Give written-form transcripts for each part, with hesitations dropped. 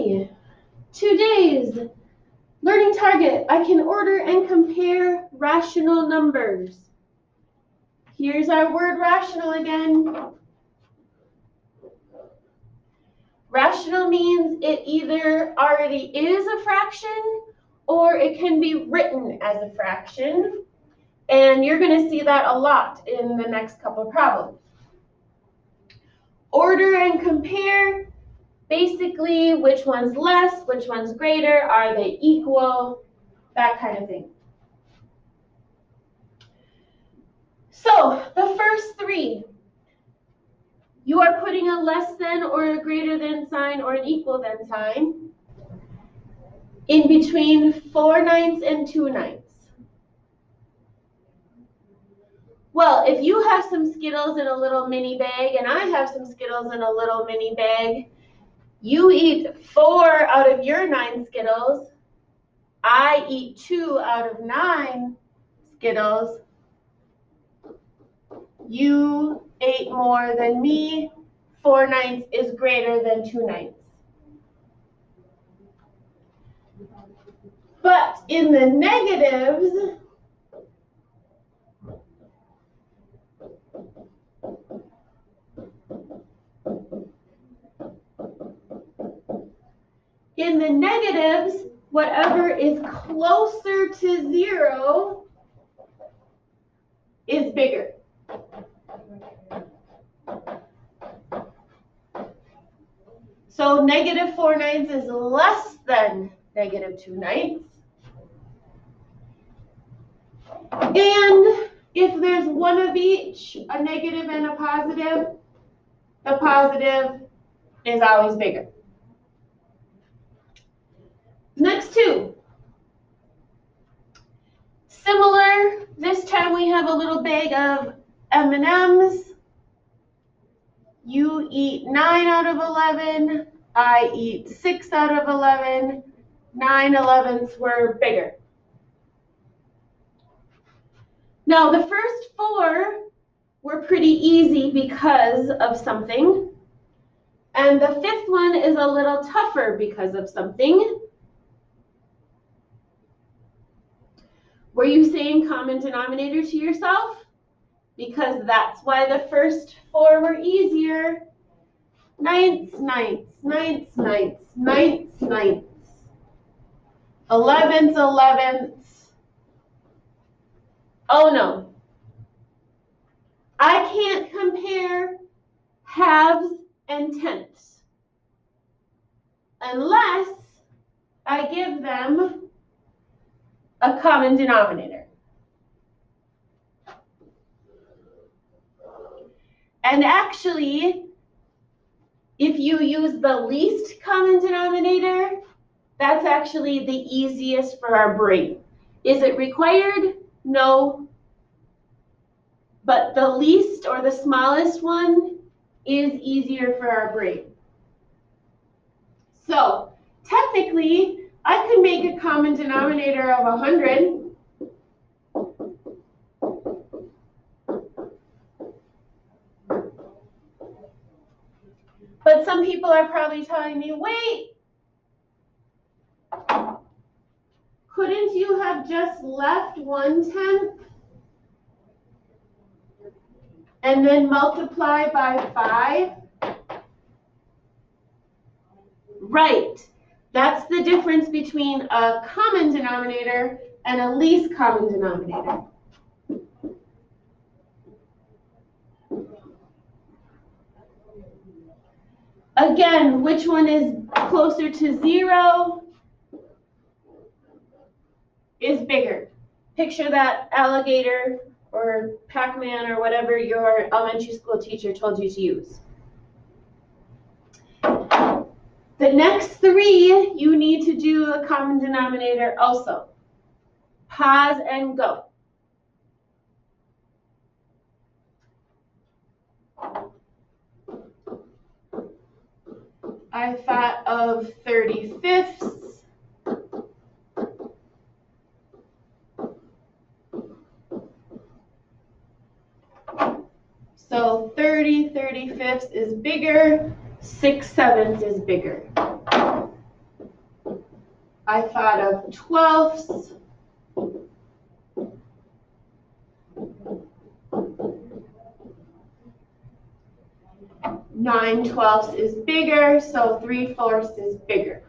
3, today's learning target, I can order and compare rational numbers. Here's our word rational again. Rational means it either already is a fraction or it can be written as a fraction. And you're going to see that a lot in the next couple of problems. Order and compare, basically which one's less, which one's greater, are they equal, that kind of thing. So the first three, you are putting a less than or a greater than sign or an equal than sign in between 4/9 and 2/9. Well, if you have some Skittles in a little mini bag and I have some Skittles in a little mini bag, you eat 4 out of your 9 Skittles, I eat 2 out of 9 Skittles, you ate more than me, 4/9 is greater than 2/9. But in the negatives, whatever is closer to 0 is bigger. So negative 4/9 is less than negative 2/9. And if there's one of each, a negative and a positive, the positive is always bigger. Next two. Similar, this time we have a little bag of M&Ms. You eat 9 out of 11, I eat 6 out of 11, 9/11ths were bigger. Now the first 4 were pretty easy because of something, and the 5th one is a little tougher because of something. Were you saying common denominator to yourself? Because that's why the first 4 were easier. 9ths, 9ths, 9ths, 9ths, 9ths, 9ths. 11ths, 11ths. Oh no. I can't compare halves and tenths unless I give them a common denominator. And actually, if you use the least common denominator, that's actually the easiest for our brain. Is it required? No. But the least or the smallest one is easier for our brain. So technically, I could make a common denominator of 100. But some people are probably telling me, wait, couldn't you have just left 1/10 and then multiply by 5? Right. That's the difference between a common denominator and a least common denominator. Again, which one is closer to 0 is bigger. Picture that alligator or Pac-Man or whatever your elementary school teacher told you to use. The next 3, you need to do a common denominator also. Pause and go. I thought of 35ths. So 30 35ths is bigger, 6/7 is bigger. I thought of twelfths. 9/12 is bigger, so 3/4 is bigger.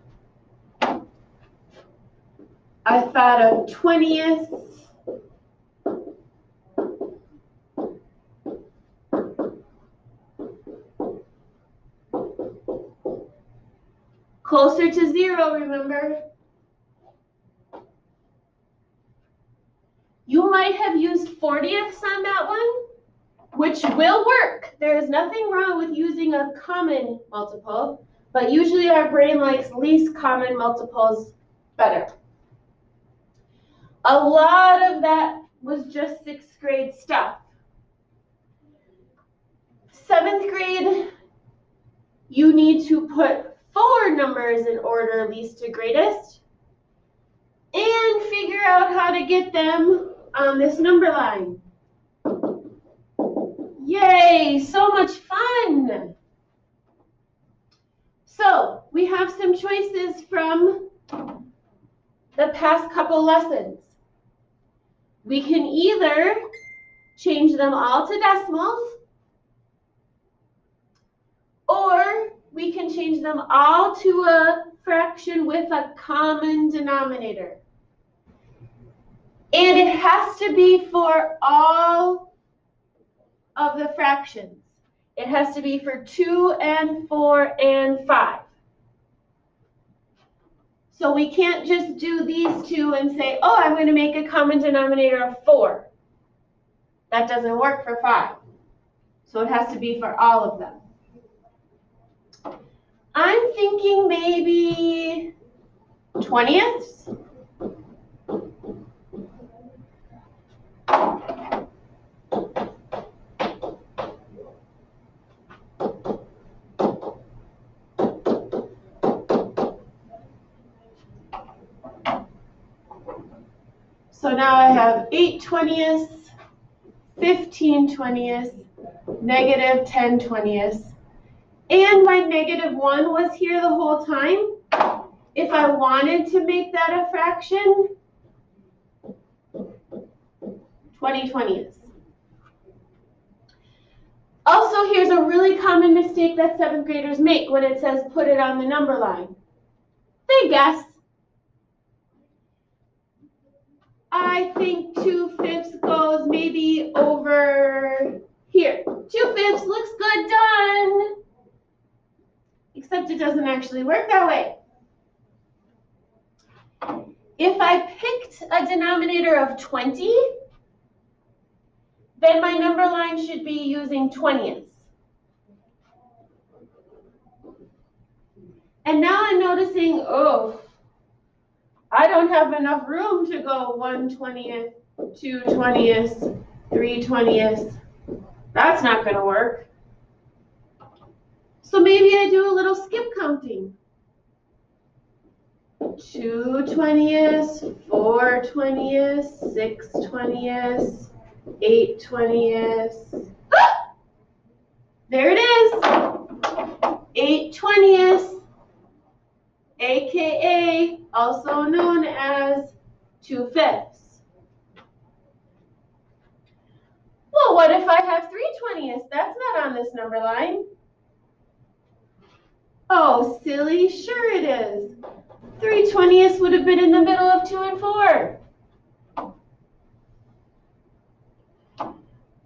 I thought of 20ths. Closer to 0, remember? You might have used 40ths on that one, which will work. There is nothing wrong with using a common multiple, but usually our brain likes least common multiples better. A lot of that was just 6th grade stuff. 7th grade, you need to put 4 numbers in order least to greatest and figure out how to get them on this number line. Yay, so much fun! So we have some choices from the past couple lessons. We can either change them all to decimals, or we can change them all to a fraction with a common denominator. And it has to be for all of the fractions. It has to be for 2 and 4 and 5. So we can't just do these two and say, oh, I'm going to make a common denominator of 4. That doesn't work for 5. So it has to be for all of them. I'm thinking maybe 20ths. So now I have 8/20ths, 15/20ths, -10/20ths, and my -1 was here the whole time. If I wanted to make that a fraction, 20/20ths. Also, here's a really common mistake that 7th graders make when it says put it on the number line. They guess. I think 2/5 goes maybe over here. 2/5 looks good, done. Except it doesn't actually work that way. If I picked a denominator of 20, then my number line should be using 20ths. And now I'm noticing, oh, I don't have enough room to go 1/20th, 2/20ths, 3/20ths. That's not going to work. So maybe I do a little skip counting. 2/20ths, 4/20ths, 6/20ths, 8/20ths. Ah! There it is. 8/20ths, aka also known as 2/5. Well, what if I have 3/20ths? That's not on this number line. Oh, silly, sure it is. 3/20ths would have been in the middle of 2 and 4.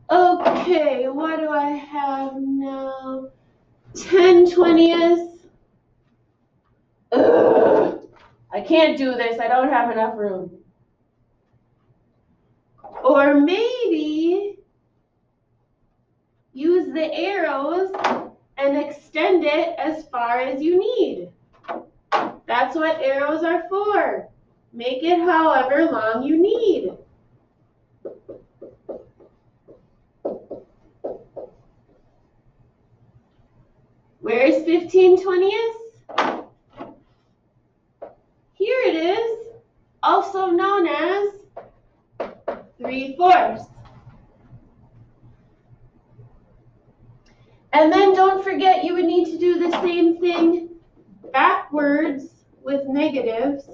Okay, what do I have now? 10/20ths. Ugh, I can't do this. I don't have enough room. Or maybe use the arrows and extend it as far as you need. That's what arrows are for. Make it however long you need. Where's 15/20ths? Here it is, also known as 3/4. And then don't forget you would need to do the same thing backwards with negatives.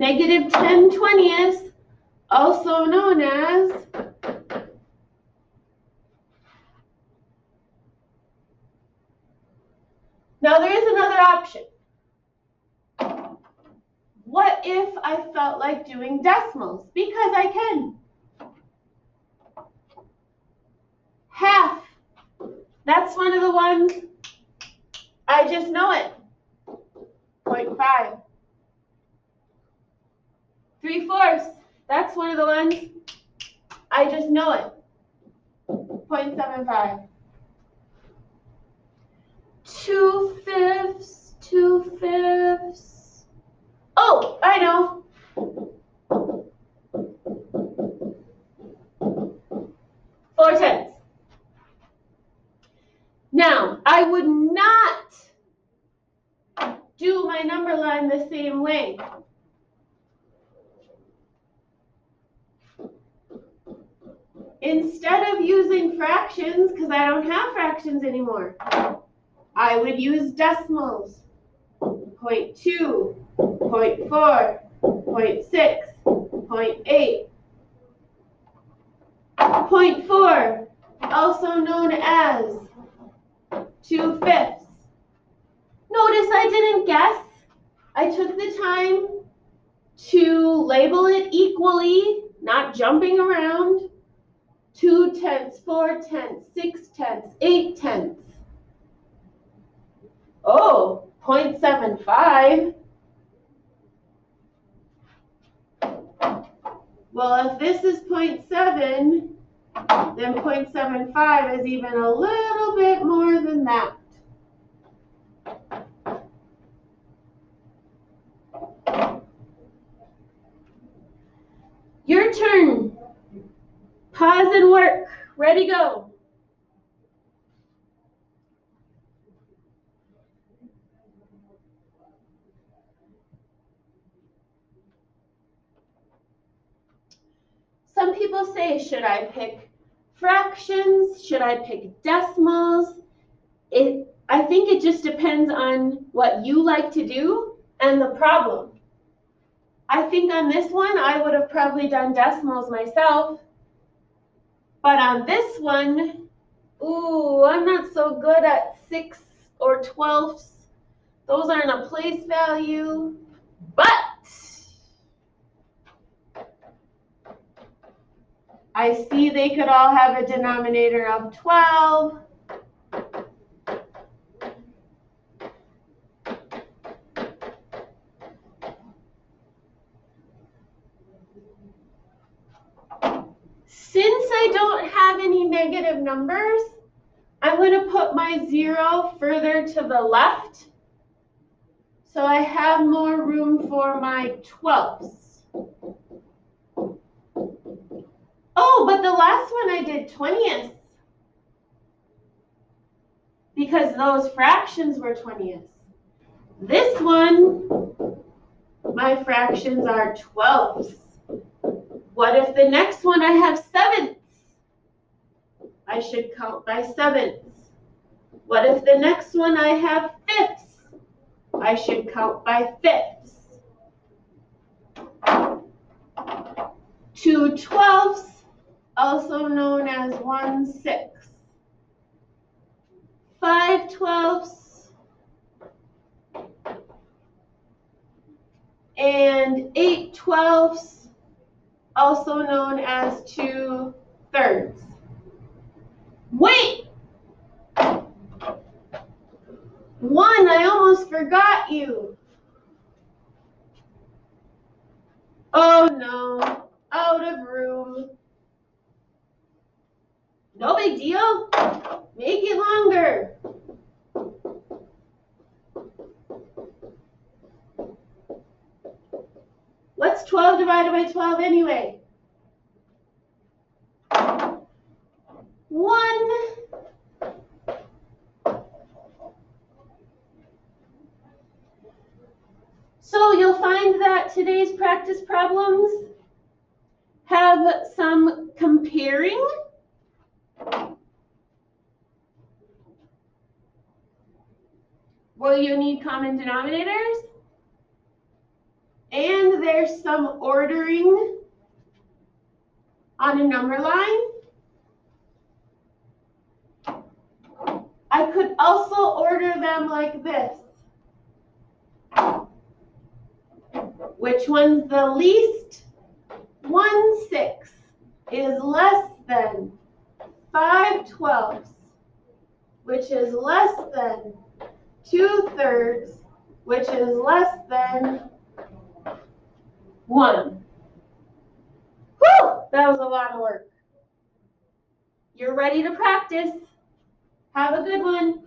negative 10/20, also known as now there is another option. What if I felt like doing decimals? Because I can. Half. That's one of the ones, I just know it. 0.5. 3/4. That's one of the ones, I just know it. 0.75. 2/5. 2/5. Oh, I know. 4/10. Now, I would not do my number line the same way. Instead of using fractions, because I don't have fractions anymore, I would use decimals. 0.2, 0.4, 0.6, 0.8. 0.4, also known as 2/5. Notice I didn't guess. I took the time to label it equally, not jumping around. 2/10, 4/10, 6/10, 8/10. Oh, 0.75. Well, if this is 0.7, then 0.75 is even a little bit more than that. Your turn. Pause and work. Ready, go. Some people say, should I pick fractions? Should I pick decimals? I think it just depends on what you like to do and the problem. I think on this one, I would have probably done decimals myself. But on this one, ooh, I'm not so good at 6 or 12ths. Those aren't a place value. But I see they could all have a denominator of 12. Since I don't have any negative numbers, I'm going to put my 0 further to the left so I have more room for my 12ths. Oh, but the last one I did 20ths because those fractions were 20ths. This one, my fractions are 12ths. What if the next one I have 7ths? I should count by 7ths. What if the next one I have 5ths? I should count by 5ths. 2 12ths, also known as 1/6. 5 12ths and 8 12ths, also known as 2/3. Wait! 1, I almost forgot you. Oh no, out of room. No big deal. Make it longer. What's 12 divided by 12 anyway? 1. So you'll find that today's practice problems have some comparing where you need common denominators, and there's some ordering on a number line, I could also order them like this. Which one's the least? 1/6 is less than 5/12, which is less than 2/3, which is less than 1. Whew, that was a lot of work. You're ready to practice. Have a good one.